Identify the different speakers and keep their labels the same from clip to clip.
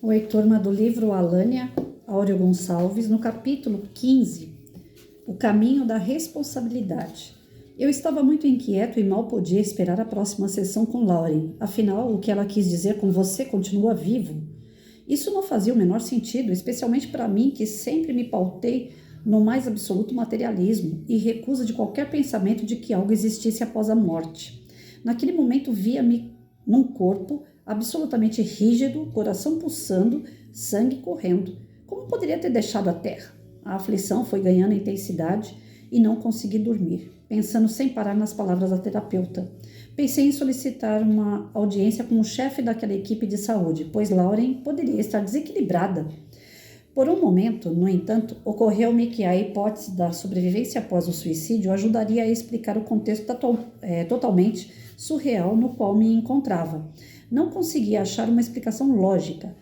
Speaker 1: Oi, turma do livro Alânia, Áureo Gonçalves, no capítulo 15, O Caminho da Responsabilidade. Eu estava muito inquieto e mal podia esperar a próxima sessão com Lauren. Afinal, o que ela quis dizer com você continua vivo? Isso não fazia o menor sentido, especialmente para mim, que sempre me pautei no mais absoluto materialismo e recusa de qualquer pensamento de que algo existisse após a morte. Naquele momento, via-me num corpo absolutamente rígido, coração pulsando, sangue correndo. Como poderia ter deixado a terra? A aflição foi ganhando intensidade e não consegui dormir, pensando sem parar nas palavras da terapeuta. Pensei em solicitar uma audiência com o chefe daquela equipe de saúde, pois Lauren poderia estar desequilibrada. Por um momento, no entanto, ocorreu-me que a hipótese da sobrevivência após o suicídio ajudaria a explicar o contexto totalmente surreal no qual me encontrava. Não conseguia achar uma explicação lógica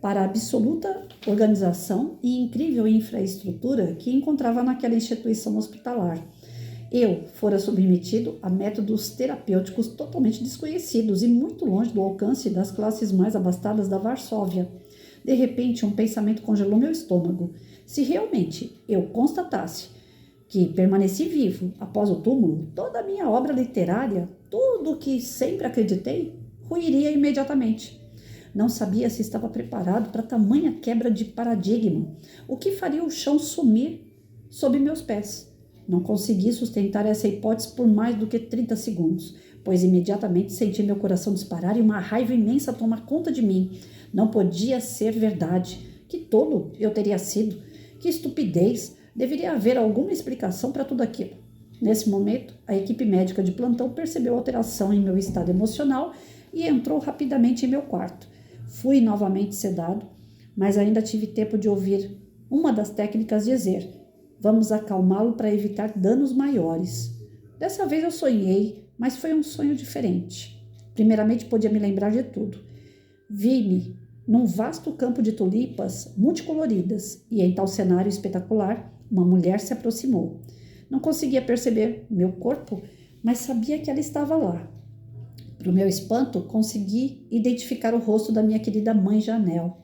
Speaker 1: para a absoluta organização e incrível infraestrutura que encontrava naquela instituição hospitalar. Eu fora submetido a métodos terapêuticos totalmente desconhecidos e muito longe do alcance das classes mais abastadas da Varsóvia. De repente, um pensamento congelou meu estômago. Se realmente eu constatasse que permaneci vivo após o túmulo, toda a minha obra literária, tudo o que sempre acreditei, ruiria imediatamente. Não sabia se estava preparado para tamanha quebra de paradigma, o que faria o chão sumir sob meus pés. Não consegui sustentar essa hipótese por mais do que 30 segundos, pois imediatamente senti meu coração disparar e uma raiva imensa tomar conta de mim. Não podia ser verdade. Que tolo eu teria sido. Que estupidez. Deveria haver alguma explicação para tudo aquilo. Nesse momento, a equipe médica de plantão percebeu alteração em meu estado emocional e entrou rapidamente em meu quarto. Fui novamente sedado, mas ainda tive tempo de ouvir uma das técnicas dizer: vamos acalmá-lo para evitar danos maiores. Dessa vez eu sonhei, mas foi um sonho diferente. Primeiramente, podia me lembrar de tudo. Vi-me num vasto campo de tulipas multicoloridas e em tal cenário espetacular, uma mulher se aproximou. Não conseguia perceber meu corpo, mas sabia que ela estava lá. Para o meu espanto, consegui identificar o rosto da minha querida mãe Janel.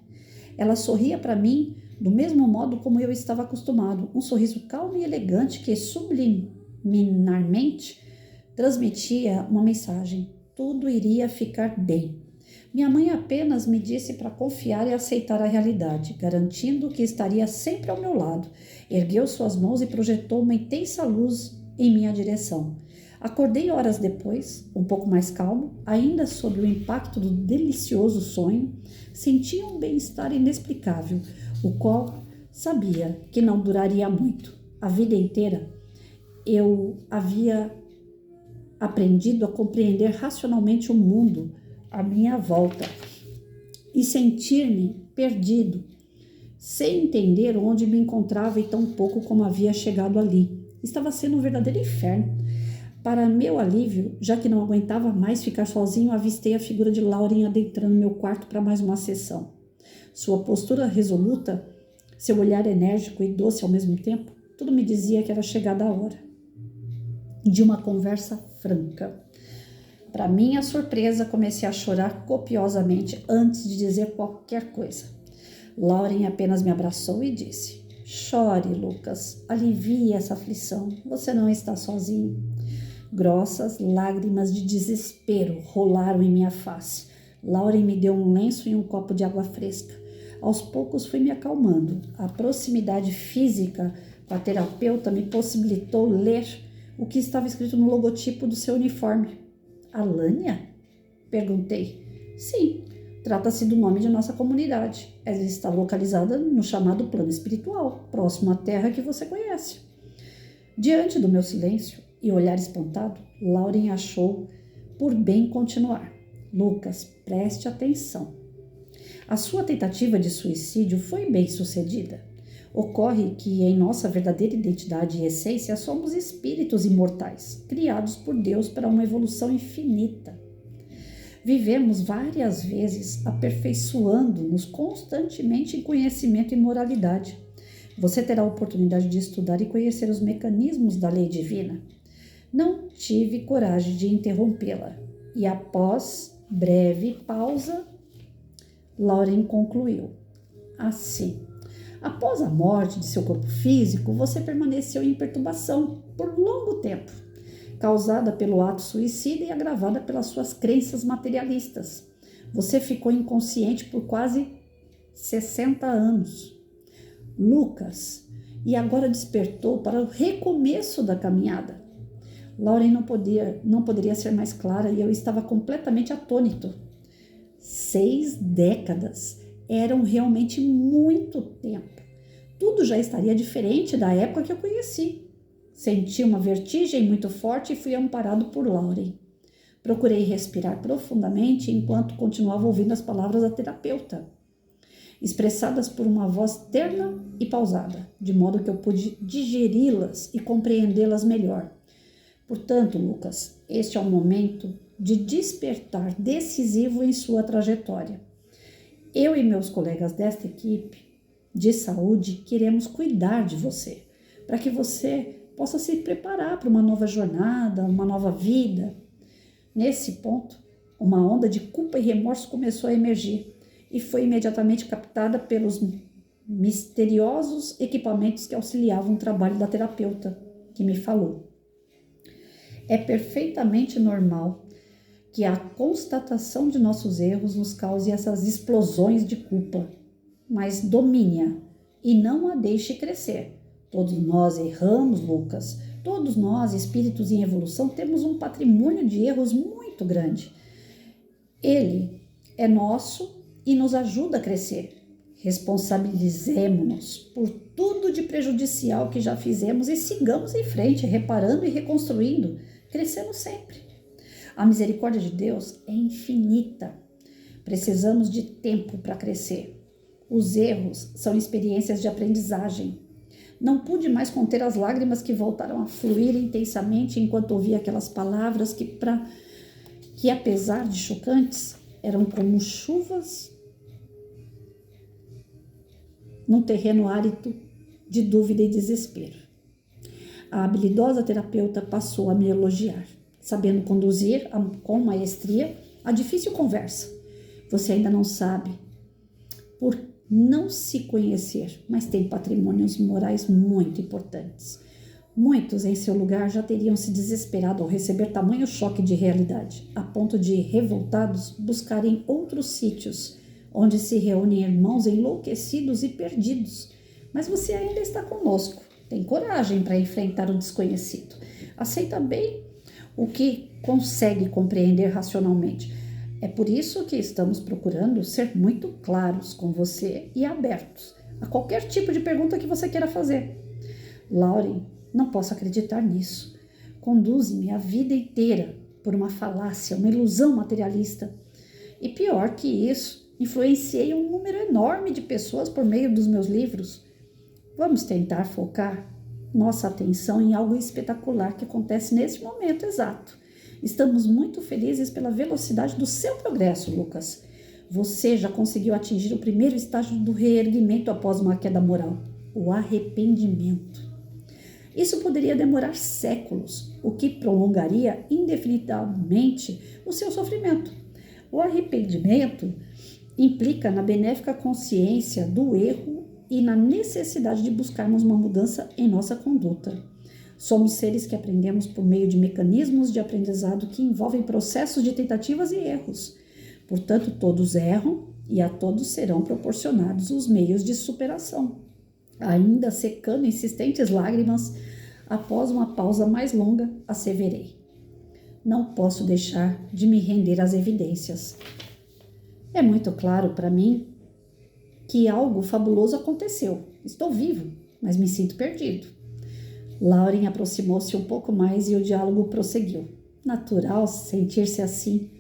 Speaker 1: Ela sorria para mim do mesmo modo como eu estava acostumado, um sorriso calmo e elegante que subliminarmente transmitia uma mensagem: tudo iria ficar bem. Minha mãe apenas me disse para confiar e aceitar a realidade, garantindo que estaria sempre ao meu lado. Ergueu suas mãos e projetou uma intensa luz em minha direção. Acordei horas depois, um pouco mais calmo, ainda sob o impacto do delicioso sonho. Senti um bem-estar inexplicável, o qual sabia que não duraria muito. A vida inteira eu havia aprendido a compreender racionalmente o mundo à minha volta e sentir-me perdido, sem entender onde me encontrava e tão pouco como havia chegado ali. Estava sendo um verdadeiro inferno. Para meu alívio, já que não aguentava mais ficar sozinho, avistei a figura de Lauren adentrando meu quarto para mais uma sessão. Sua postura resoluta, seu olhar enérgico e doce ao mesmo tempo, tudo me dizia que era chegada a hora de uma conversa franca. Para minha surpresa, comecei a chorar copiosamente antes de dizer qualquer coisa. Lauren apenas me abraçou e disse: chore, Lucas, alivie essa aflição, você não está sozinho. Grossas lágrimas de desespero rolaram em minha face. Lauren me deu um lenço e um copo de água fresca. Aos poucos fui me acalmando. A proximidade física com a terapeuta me possibilitou ler o que estava escrito no logotipo do seu uniforme. Alânia? Perguntei. Sim, trata-se do nome de nossa comunidade. Ela está localizada no chamado plano espiritual, próximo à terra que você conhece. Diante do meu silêncio e olhar espantado, Lauren achou por bem continuar. Lucas, preste atenção. A sua tentativa de suicídio foi bem sucedida. Ocorre que em nossa verdadeira identidade e essência somos espíritos imortais, criados por Deus para uma evolução infinita. Vivemos várias vezes aperfeiçoando-nos constantemente em conhecimento e moralidade. Você terá a oportunidade de estudar e conhecer os mecanismos da lei divina. Não tive coragem de interrompê-la e, após breve pausa, Lauren concluiu. Assim, após a morte de seu corpo físico, você permaneceu em perturbação por longo tempo, causada pelo ato suicida e agravada pelas suas crenças materialistas. Você ficou inconsciente por quase 60 anos. Lucas, e agora despertou para o recomeço da caminhada. Lauren não poderia ser mais clara e eu estava completamente atônito. 6 décadas eram realmente muito tempo. Tudo já estaria diferente da época que eu conheci. Senti uma vertigem muito forte e fui amparado por Lauren. Procurei respirar profundamente enquanto continuava ouvindo as palavras da terapeuta, expressadas por uma voz terna e pausada, de modo que eu pude digeri-las e compreendê-las melhor. Portanto, Lucas, este é um momento de despertar decisivo em sua trajetória. Eu e meus colegas desta equipe de saúde queremos cuidar de você, para que você possa se preparar para uma nova jornada, uma nova vida. Nesse ponto, uma onda de culpa e remorso começou a emergir e foi imediatamente captada pelos misteriosos equipamentos que auxiliavam o trabalho da terapeuta, que me falou. É perfeitamente normal que a constatação de nossos erros nos cause essas explosões de culpa, mas domine-a e não a deixe crescer. Todos nós erramos, Lucas. Todos nós, espíritos em evolução, temos um patrimônio de erros muito grande. Ele é nosso e nos ajuda a crescer. Responsabilizemo-nos por tudo de prejudicial que já fizemos e sigamos em frente, reparando e reconstruindo, crescendo sempre. A misericórdia de Deus é infinita. Precisamos de tempo para crescer. Os erros são experiências de aprendizagem. Não pude mais conter as lágrimas que voltaram a fluir intensamente enquanto ouvia aquelas palavras que, apesar de chocantes, eram como chuvas num terreno árido de dúvida e desespero. A habilidosa terapeuta passou a me elogiar, sabendo conduzir com maestria a difícil conversa. Você ainda não sabe por não se conhecer, mas tem patrimônios morais muito importantes. Muitos em seu lugar já teriam se desesperado ao receber tamanho choque de realidade, a ponto de, revoltados, buscarem outros sítios, onde se reúnem irmãos enlouquecidos e perdidos. Mas você ainda está conosco, tem coragem para enfrentar o desconhecido. Aceita bem o que consegue compreender racionalmente. É por isso que estamos procurando ser muito claros com você e abertos a qualquer tipo de pergunta que você queira fazer. Lauren, não posso acreditar nisso. Conduze-me a vida inteira por uma falácia, uma ilusão materialista. E pior que isso, influenciei um número enorme de pessoas por meio dos meus livros. Vamos tentar focar nossa atenção em algo espetacular que acontece nesse momento exato. Estamos muito felizes pela velocidade do seu progresso, Lucas. Você já conseguiu atingir o primeiro estágio do reerguimento após uma queda moral, o arrependimento. Isso poderia demorar séculos, o que prolongaria indefinidamente o seu sofrimento. O arrependimento implica na benéfica consciência do erro e na necessidade de buscarmos uma mudança em nossa conduta. Somos seres que aprendemos por meio de mecanismos de aprendizado que envolvem processos de tentativas e erros. Portanto, todos erram e a todos serão proporcionados os meios de superação. Ainda secando insistentes lágrimas, após uma pausa mais longa, asseverei. Não posso deixar de me render às evidências. É muito claro para mim que algo fabuloso aconteceu. Estou vivo, mas me sinto perdido. Lauren aproximou-se um pouco mais e o diálogo prosseguiu. Natural sentir-se assim.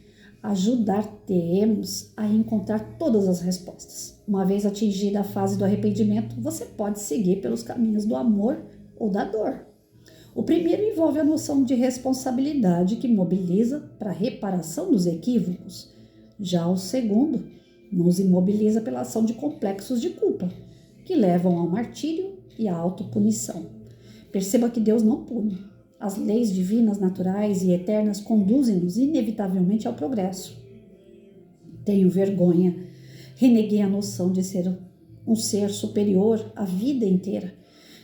Speaker 1: Ajudar-te-emos a encontrar todas as respostas. Uma vez atingida a fase do arrependimento, você pode seguir pelos caminhos do amor ou da dor. O primeiro envolve a noção de responsabilidade que mobiliza para a reparação dos equívocos. Já o segundo nos imobiliza pela ação de complexos de culpa, que levam ao martírio e à autopunição. Perceba que Deus não pune. As leis divinas, naturais e eternas conduzem-nos inevitavelmente ao progresso. Tenho vergonha. Reneguei a noção de ser um ser superior a vida inteira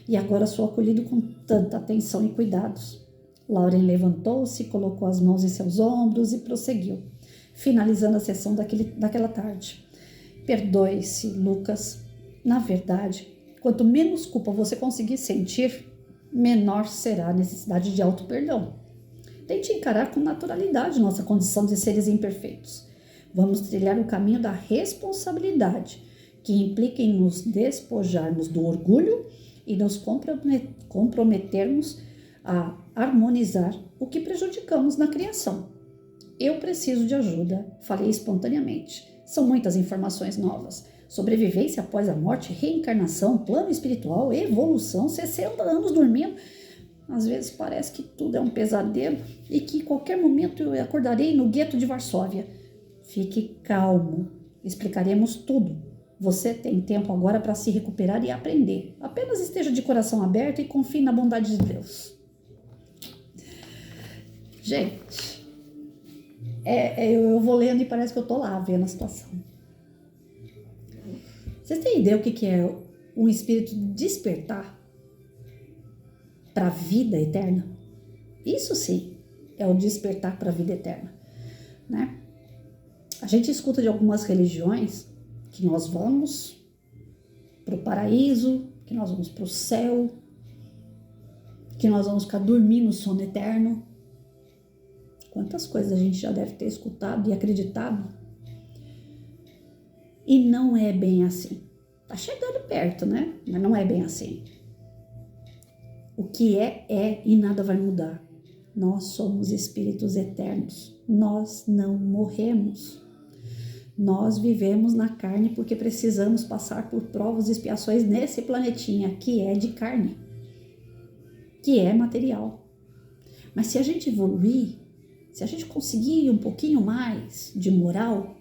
Speaker 1: e agora sou acolhido com tanta atenção e cuidados. Lauren levantou-se, colocou as mãos em seus ombros e prosseguiu, finalizando a sessão daquela tarde. Perdoe-se, Lucas. Na verdade, quanto menos culpa você conseguir sentir, menor será a necessidade de auto-perdão. Tente encarar com naturalidade nossa condição de seres imperfeitos. Vamos trilhar o caminho da responsabilidade, que implica em nos despojarmos do orgulho e nos comprometermos a harmonizar o que prejudicamos na criação. Eu preciso de ajuda, falei espontaneamente. São muitas informações novas. Sobrevivência após a morte, reencarnação, plano espiritual, evolução, 60 anos dormindo. Às vezes parece que tudo é um pesadelo e que em qualquer momento eu acordarei no gueto de Varsóvia. Fique calmo, explicaremos tudo. Você tem tempo agora para se recuperar e aprender. Apenas esteja de coração aberto e confie na bondade de Deus. Gente, eu vou lendo e parece que eu tô lá vendo a situação. Vocês têm ideia o que é um espírito despertar para a vida eterna? Isso sim é o despertar para a vida eterna, né? A gente escuta de algumas religiões que nós vamos para o paraíso, que nós vamos para o céu, que nós vamos ficar dormindo no sono eterno. Quantas coisas a gente já deve ter escutado e acreditado. E não é bem assim. Tá chegando perto, né? Mas não é bem assim. O que é e nada vai mudar. Nós somos espíritos eternos. Nós não morremos. Nós vivemos na carne porque precisamos passar por provas e expiações nesse planetinha que é de carne, que é material. Mas se a gente evoluir, se a gente conseguir um pouquinho mais de moral,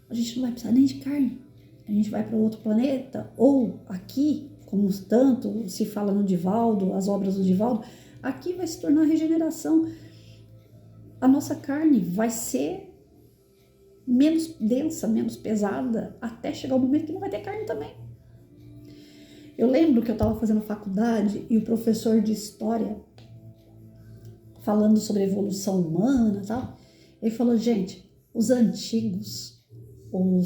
Speaker 1: a gente não vai precisar nem de carne. A gente vai para outro planeta, ou aqui, como tanto se fala no Divaldo, as obras do Divaldo, aqui vai se tornar regeneração. A nossa carne vai ser menos densa, menos pesada, até chegar o momento que não vai ter carne também. Eu lembro que eu estava fazendo faculdade e o professor de história, falando sobre a evolução humana e tal, ele falou, gente, os antigos, como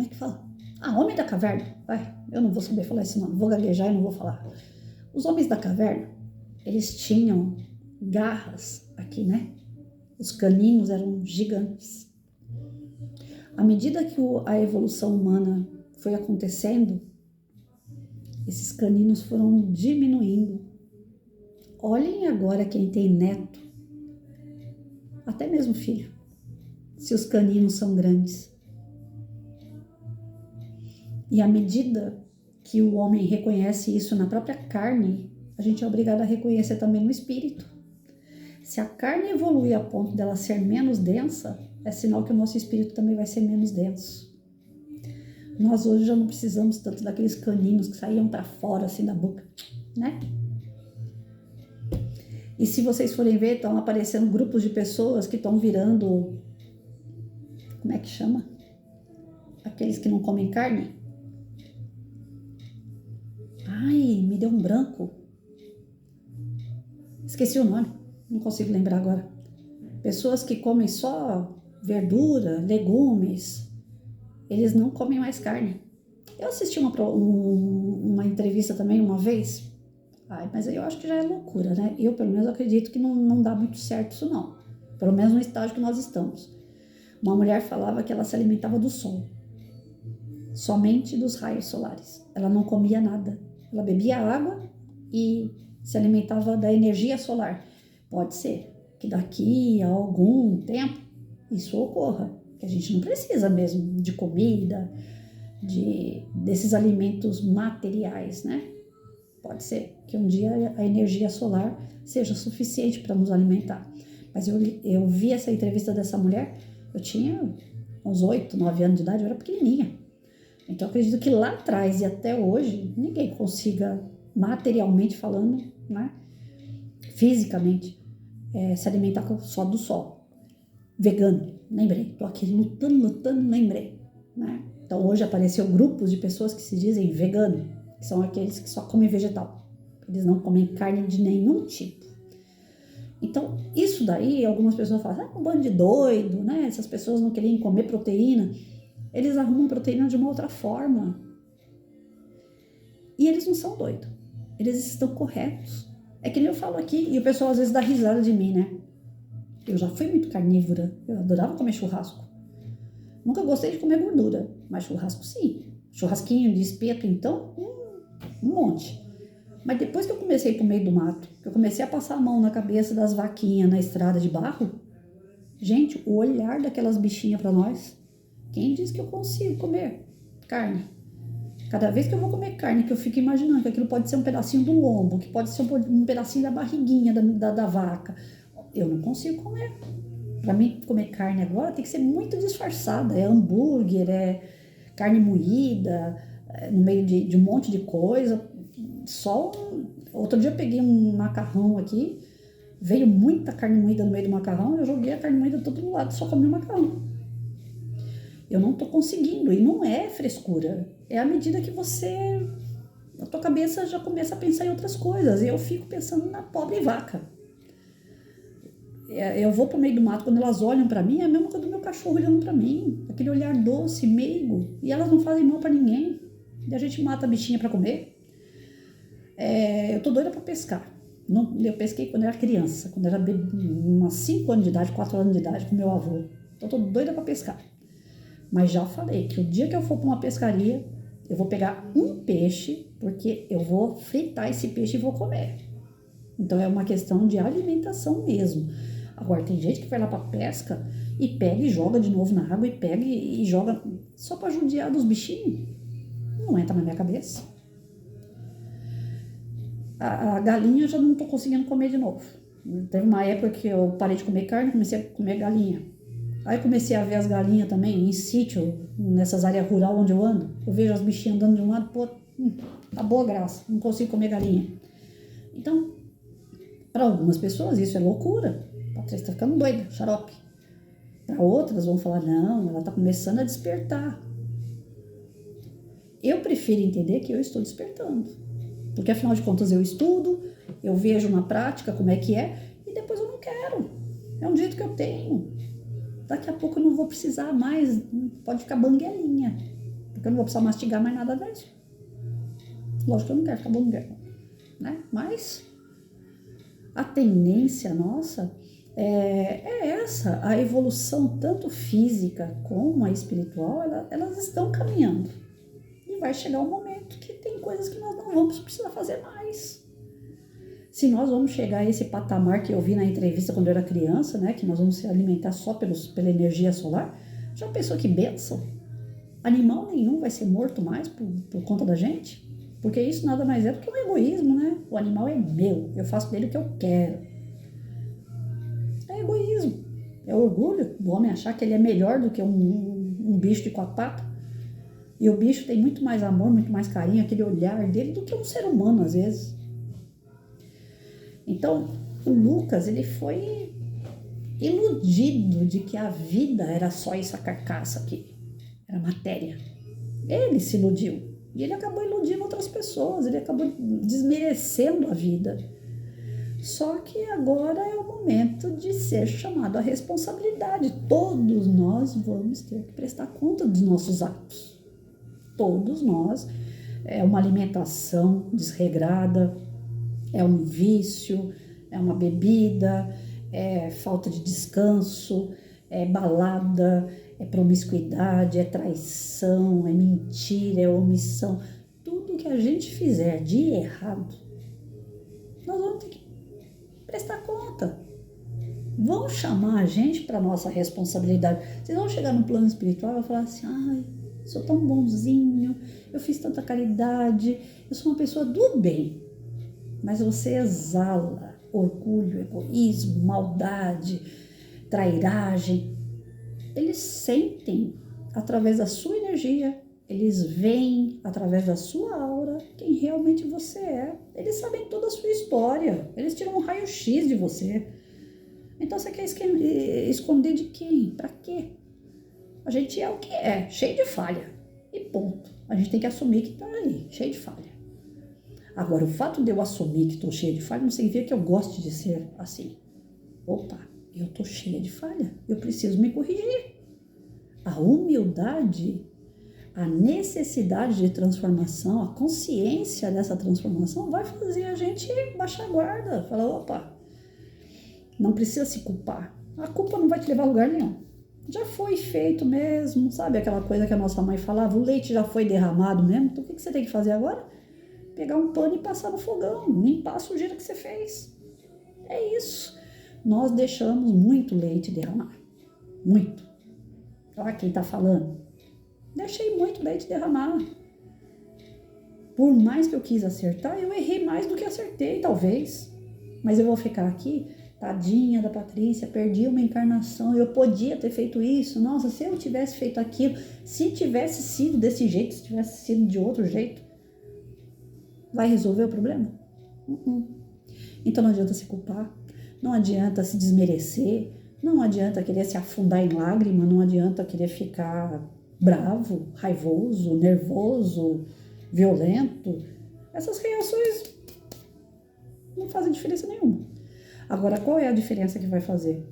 Speaker 1: é que fala? Homem da caverna. Eu não vou saber falar esse nome, vou gaguejar e não vou falar. Os homens da caverna, eles tinham garras aqui, né? Os caninos eram gigantes. À medida que a evolução humana foi acontecendo, esses caninos foram diminuindo. Olhem agora quem tem neto, até mesmo filho, se os caninos são grandes. E à medida que o homem reconhece isso na própria carne, a gente é obrigado a reconhecer também no espírito. Se a carne evolui a ponto dela ser menos densa, é sinal que o nosso espírito também vai ser menos denso. Nós hoje já não precisamos tanto daqueles caninos que saíam para fora assim da boca, né? E se vocês forem ver, estão aparecendo grupos de pessoas que estão virando, como é que chama? Aqueles que não comem carne. Me deu um branco. Esqueci o nome. Não consigo lembrar agora. Pessoas que comem só verdura, legumes, eles não comem mais carne. Eu assisti uma entrevista também uma vez, mas aí eu acho que já é loucura, né? Eu, pelo menos, acredito que não dá muito certo isso não. Pelo menos no estágio que nós estamos. Uma mulher falava que ela se alimentava do sol, somente dos raios solares. Ela não comia nada. Ela bebia água e se alimentava da energia solar. Pode ser que daqui a algum tempo isso ocorra, que a gente não precisa mesmo de comida, desses alimentos materiais, né? Pode ser que um dia a energia solar seja suficiente para nos alimentar. Mas eu vi essa entrevista dessa mulher, eu tinha uns 8, 9 anos de idade, eu era pequenininha. Então eu acredito que lá atrás e até hoje, ninguém consiga, materialmente falando, né? Fisicamente, se alimentar só do sol. Vegano, lembrei. Tô aqui lutando, lembrei, né? Então hoje apareceu grupos de pessoas que se dizem vegano, que são aqueles que só comem vegetal. Eles não comem carne de nenhum tipo. Então, isso daí, algumas pessoas falam, um bando de doido, né? Essas pessoas não queriam comer proteína. Eles arrumam proteína de uma outra forma. E eles não são doidos. Eles estão corretos. É que nem eu falo aqui, e o pessoal às vezes dá risada de mim, né? Eu já fui muito carnívora, eu adorava comer churrasco. Nunca gostei de comer gordura, mas churrasco sim. Churrasquinho de espeto, então, um monte. Mas depois que eu comecei pro meio do mato, que eu comecei a passar a mão na cabeça das vaquinhas na estrada de barro, gente, o olhar daquelas bichinhas para nós, quem diz que eu consigo comer carne? Cada vez que eu vou comer carne, que eu fico imaginando que aquilo pode ser um pedacinho do lombo, que pode ser um pedacinho da barriguinha da vaca, eu não consigo comer. Para mim, comer carne agora tem que ser muito disfarçada. É hambúrguer, é carne moída, no meio de um monte de coisa. Outro dia eu peguei um macarrão aqui, veio muita carne moída no meio do macarrão, eu joguei a carne moída todo no lado, só comi o macarrão. Eu não tô conseguindo, e não é frescura, é à medida que a tua cabeça já começa a pensar em outras coisas, e eu fico pensando na pobre vaca. Eu vou pro meio do mato, quando elas olham para mim, é a mesma coisa do meu cachorro olhando para mim, aquele olhar doce, meigo, e elas não fazem mal para ninguém, e a gente mata a bichinha para comer. Eu tô doida para pescar. Eu pesquei quando era criança, quando era umas 5 anos de idade, 4 anos de idade, com meu avô. Então, eu tô doida para pescar. Mas já falei que o dia que eu for para uma pescaria, eu vou pegar um peixe, porque eu vou fritar esse peixe e vou comer. Então, é uma questão de alimentação mesmo. Agora, tem gente que vai lá para pesca e pega e joga de novo na água e pega e joga só para judiar dos bichinhos. Não entra na minha cabeça. A galinha eu já não tô conseguindo comer de novo. Teve uma época que eu parei de comer carne, comecei a comer galinha. Aí comecei a ver as galinhas também em sítio, nessas áreas rurais onde eu ando. Eu vejo as bichinhas andando de um lado, pô, acabou a graça, não consigo comer galinha. Então, para algumas pessoas isso é loucura. A Patrícia tá ficando doida, xarope. Para outras vão falar, não, ela tá começando a despertar. Eu prefiro entender que eu estou despertando. Porque afinal de contas eu estudo, eu vejo na prática como é que é, e depois eu não quero. É um jeito que eu tenho. Daqui a pouco eu não vou precisar mais, pode ficar banguelinha, porque eu não vou precisar mastigar mais nada disso. Lógico que eu não quero ficar banguela, né? Mas a tendência nossa é essa, a evolução tanto física como a espiritual, elas estão caminhando. E vai chegar um momento que tem coisas que nós não vamos precisar fazer mais. Se nós vamos chegar a esse patamar que eu vi na entrevista quando eu era criança, né, que nós vamos se alimentar só pela energia solar, já pensou que bênção? Animal nenhum vai ser morto mais por conta da gente? Porque isso nada mais é do que um egoísmo, né? O animal é meu, eu faço dele o que eu quero. É egoísmo, é orgulho do homem achar que ele é melhor do que um bicho de 4 patas. E o bicho tem muito mais amor, muito mais carinho, aquele olhar dele, do que um ser humano, às vezes. Então, o Lucas, ele foi iludido de que a vida era só essa carcaça aqui, era matéria. Ele se iludiu. E ele acabou iludindo outras pessoas, ele acabou desmerecendo a vida. Só que agora é o momento de ser chamado à responsabilidade. Todos nós vamos ter que prestar conta dos nossos atos. Todos nós. É uma alimentação desregrada, é um vício, é uma bebida, é falta de descanso, é balada, é promiscuidade, é traição, é mentira, é omissão. Tudo que a gente fizer de errado, nós vamos ter que prestar conta. Vão chamar a gente para nossa responsabilidade. Vocês vão chegar no plano espiritual e vão falar assim, ai, sou tão bonzinho, eu fiz tanta caridade, eu sou uma pessoa do bem. Mas você exala orgulho, egoísmo, maldade, trairagem. Eles sentem através da sua energia, eles veem através da sua aura quem realmente você é. Eles sabem toda a sua história, eles tiram um raio-x de você. Então você quer esconder de quem? Pra quê? A gente é o que é, cheio de falha. E ponto. A gente tem que assumir que tá aí, cheio de falha. Agora, o fato de eu assumir que tô cheia de falha não significa que eu goste de ser assim. Opa, eu tô cheia de falha. Eu preciso me corrigir. A humildade, a necessidade de transformação, a consciência dessa transformação vai fazer a gente baixar a guarda. Falar, opa, não precisa se culpar. A culpa não vai te levar a lugar nenhum. Já foi feito mesmo, sabe aquela coisa que a nossa mãe falava? O leite já foi derramado mesmo, então o que você tem que fazer agora? Pegar um pano e passar no fogão, limpar a sujeira que você fez. É isso. Nós deixamos muito leite derramar. Muito. Olha quem tá falando. Deixei muito leite derramar. Por mais que eu quis acertar, eu errei mais do que acertei, talvez. Mas eu vou ficar aqui, tadinha da Patrícia, perdi uma encarnação, eu podia ter feito isso. Nossa, se eu tivesse feito aquilo, se tivesse sido desse jeito, se tivesse sido de outro jeito, vai resolver o problema? Então não adianta se culpar, não adianta se desmerecer, não adianta querer se afundar em lágrima, não adianta querer ficar bravo, raivoso, nervoso, violento. Essas reações não fazem diferença nenhuma. Agora, qual é a diferença que vai fazer?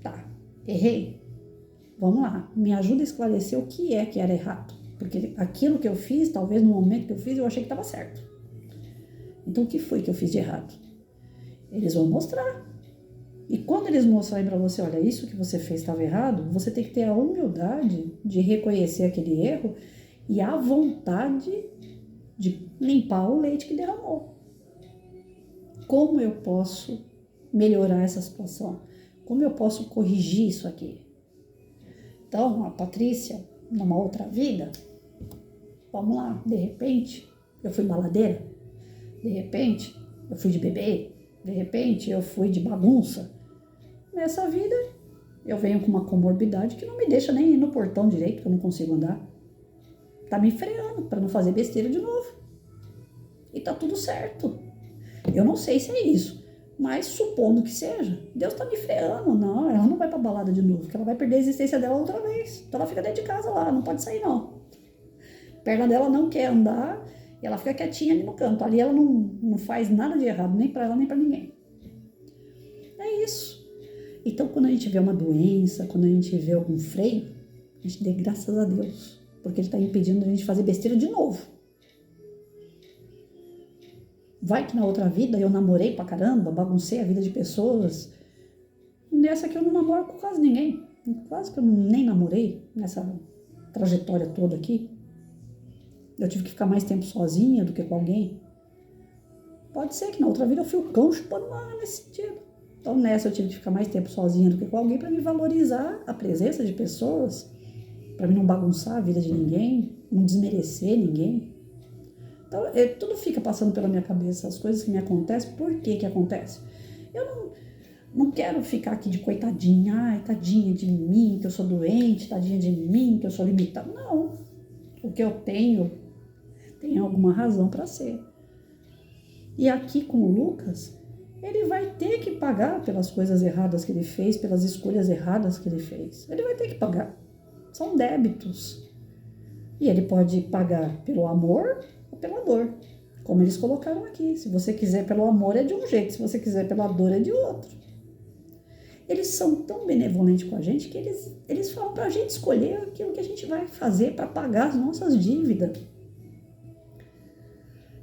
Speaker 1: Tá, errei. Vamos lá, me ajuda a esclarecer o que era errado. Porque aquilo que eu fiz, talvez no momento que eu fiz, eu achei que estava certo. Então, o que foi que eu fiz de errado? Eles vão mostrar. E quando eles mostrarem para você, olha, isso que você fez estava errado, você tem que ter a humildade de reconhecer aquele erro e a vontade de limpar o leite que derramou. Como eu posso melhorar essa situação? Como eu posso corrigir isso aqui? Então, a Patrícia, numa outra vida, vamos lá, de repente, eu fui baladeira, de repente, eu fui de bebê, de repente, eu fui de bagunça. Nessa vida, eu venho com uma comorbidade que não me deixa nem ir no portão direito, que eu não consigo andar. Tá me freando para não fazer besteira de novo. E tá tudo certo. Eu não sei se é isso, mas supondo que seja, Deus tá me freando. Não, ela não vai pra balada de novo, porque ela vai perder a existência dela outra vez. Então ela fica dentro de casa lá, não pode sair não. A perna dela não quer andar e ela fica quietinha ali no canto. Ali ela não faz nada de errado, nem pra ela, nem pra ninguém. É isso. Então, quando a gente vê uma doença, quando a gente vê algum freio, a gente dê graças a Deus, porque Ele está impedindo a gente fazer besteira de novo. Vai que na outra vida eu namorei pra caramba, baguncei a vida de pessoas. Nessa aqui eu não namoro com quase ninguém. Quase que eu nem namorei nessa trajetória toda aqui. Eu tive que ficar mais tempo sozinha do que com alguém. Pode ser que na outra vida eu fui o cão chupando uma nesse sentido. Então nessa eu tive que ficar mais tempo sozinha do que com alguém para me valorizar a presença de pessoas, para mim não bagunçar a vida de ninguém, não desmerecer ninguém. Então tudo fica passando pela minha cabeça, as coisas que me acontecem, por que acontece? Eu não quero ficar aqui de coitadinha, ai, tadinha de mim, que eu sou doente, tadinha de mim, que eu sou limitada. Não, o que eu tenho tem alguma razão para ser. E aqui com o Lucas, ele vai ter que pagar pelas coisas erradas que ele fez, pelas escolhas erradas que ele fez. Ele vai ter que pagar. São débitos. E ele pode pagar pelo amor ou pela dor. Como eles colocaram aqui. Se você quiser pelo amor é de um jeito, se você quiser pela dor é de outro. Eles são tão benevolentes com a gente que eles falam pra gente escolher aquilo que a gente vai fazer para pagar as nossas dívidas.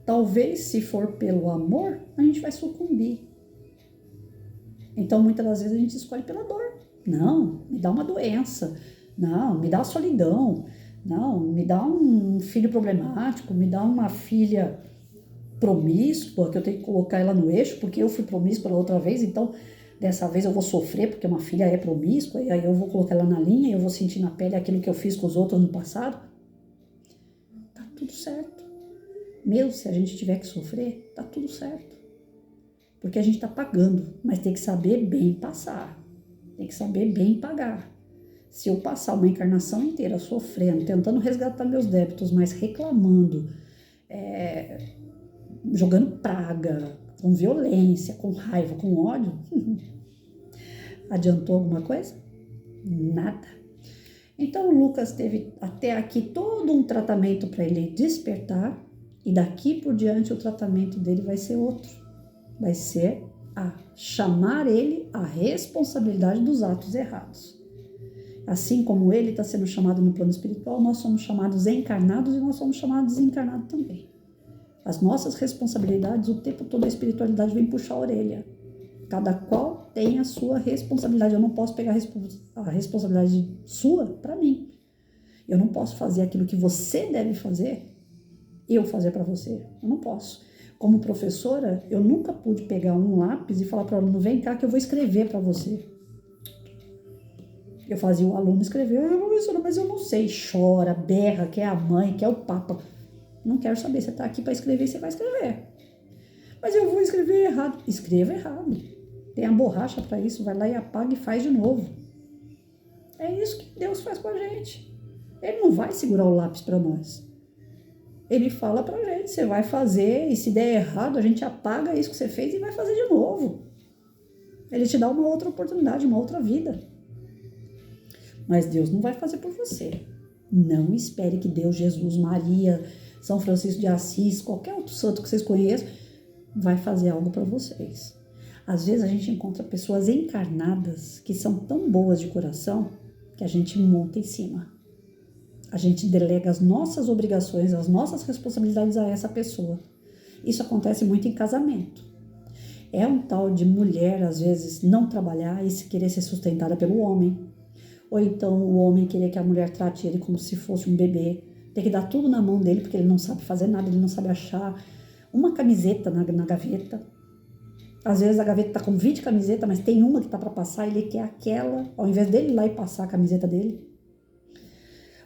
Speaker 1: Talvez, se for pelo amor, a gente vai sucumbir. Então, muitas das vezes a gente escolhe pela dor. Não, me dá uma doença. Não, me dá a solidão. Não, me dá um filho problemático. Me dá uma filha promíscua, que eu tenho que colocar ela no eixo, porque eu fui promíscua da outra vez, então dessa vez eu vou sofrer, porque uma filha é promíscua, e aí eu vou colocar ela na linha, e eu vou sentir na pele aquilo que eu fiz com os outros no passado. Tá tudo certo. Mesmo se a gente tiver que sofrer, tá tudo certo. Porque a gente tá pagando, mas tem que saber bem passar. Tem que saber bem pagar. Se eu passar uma encarnação inteira sofrendo, tentando resgatar meus débitos, mas reclamando, jogando praga, com violência, com raiva, com ódio, Adiantou alguma coisa? Nada. Então o Lucas teve até aqui todo um tratamento para ele despertar, e daqui por diante o tratamento dele vai ser outro. Vai ser a chamar ele à responsabilidade dos atos errados. Assim como ele está sendo chamado no plano espiritual, nós somos chamados encarnados e nós somos chamados desencarnados também. As nossas responsabilidades, o tempo todo a espiritualidade vem puxar a orelha. Cada qual tem a sua responsabilidade. Eu não posso pegar a responsabilidade sua para mim. Eu não posso fazer aquilo que você deve fazer, eu fazer para você. Eu não posso. Como professora, eu nunca pude pegar um lápis e falar para o aluno, vem cá que eu vou escrever para você. Eu fazia o aluno escrever, professora, mas eu não sei, chora, berra, quer a mãe, quer o papa. Não quero saber, você está aqui para escrever, você vai escrever. Mas eu vou escrever errado. Escreva errado. Tem a borracha para isso, vai lá e apaga e faz de novo. É isso que Deus faz com a gente. Ele não vai segurar o lápis para nós. Ele fala pra gente, você vai fazer, e se der errado, a gente apaga isso que você fez e vai fazer de novo. Ele te dá uma outra oportunidade, uma outra vida. Mas Deus não vai fazer por você. Não espere que Deus, Jesus, Maria, São Francisco de Assis, qualquer outro santo que vocês conheçam, vai fazer algo para vocês. Às vezes a gente encontra pessoas encarnadas que são tão boas de coração que a gente monta em cima. A gente delega as nossas obrigações, as nossas responsabilidades a essa pessoa. Isso acontece muito em casamento. É um tal de mulher, às vezes, não trabalhar e se querer ser sustentada pelo homem. Ou então o homem querer que a mulher trate ele como se fosse um bebê. Tem que dar tudo na mão dele porque ele não sabe fazer nada, ele não sabe achar uma camiseta na gaveta. Às vezes a gaveta está com 20 camisetas, mas tem uma que está para passar, ele quer aquela, ao invés dele ir lá e passar a camiseta dele.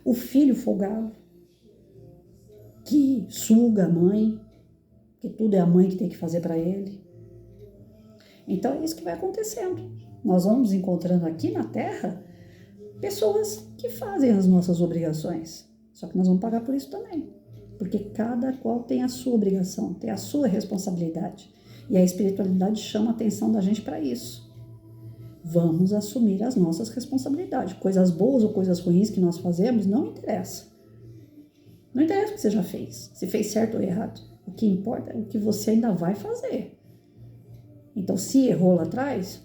Speaker 1: O filho folgado, que suga a mãe, que tudo é a mãe que tem que fazer para ele. Então é isso que vai acontecendo. Nós vamos encontrando aqui na Terra pessoas que fazem as nossas obrigações. Só que nós vamos pagar por isso também. Porque cada qual tem a sua obrigação, tem a sua responsabilidade. E a espiritualidade chama a atenção da gente para isso. Vamos assumir as nossas responsabilidades. Coisas boas ou coisas ruins que nós fazemos, não interessa. Não interessa o que você já fez, se fez certo ou errado. O que importa é o que você ainda vai fazer. Então, se errou lá atrás,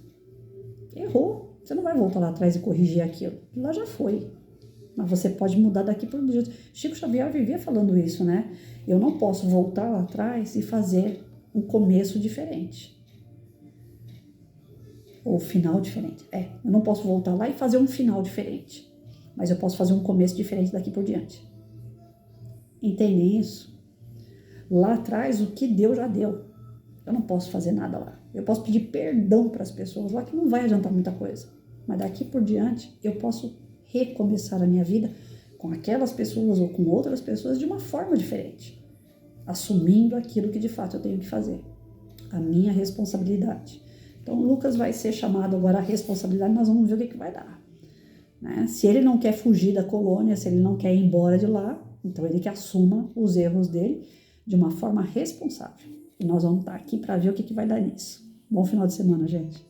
Speaker 1: errou. Você não vai voltar lá atrás e corrigir aquilo. Lá já foi. Mas você pode mudar daqui por diante. Chico Xavier vivia falando isso, né? Eu não posso voltar lá atrás e fazer um começo diferente. Ou final diferente. Eu não posso voltar lá e fazer um final diferente. Mas eu posso fazer um começo diferente daqui por diante. Entendem isso? Lá atrás, o que deu, já deu. Eu não posso fazer nada lá. Eu posso pedir perdão para as pessoas lá, que não vai adiantar muita coisa. Mas daqui por diante, eu posso recomeçar a minha vida com aquelas pessoas ou com outras pessoas de uma forma diferente. Assumindo aquilo que de fato eu tenho que fazer. A minha responsabilidade. Então, o Lucas vai ser chamado agora à responsabilidade, nós vamos ver o que vai dar. Né? Se ele não quer fugir da colônia, se ele não quer ir embora de lá, então ele que assuma os erros dele de uma forma responsável. E nós vamos estar aqui para ver o que vai dar nisso. Bom final de semana, gente.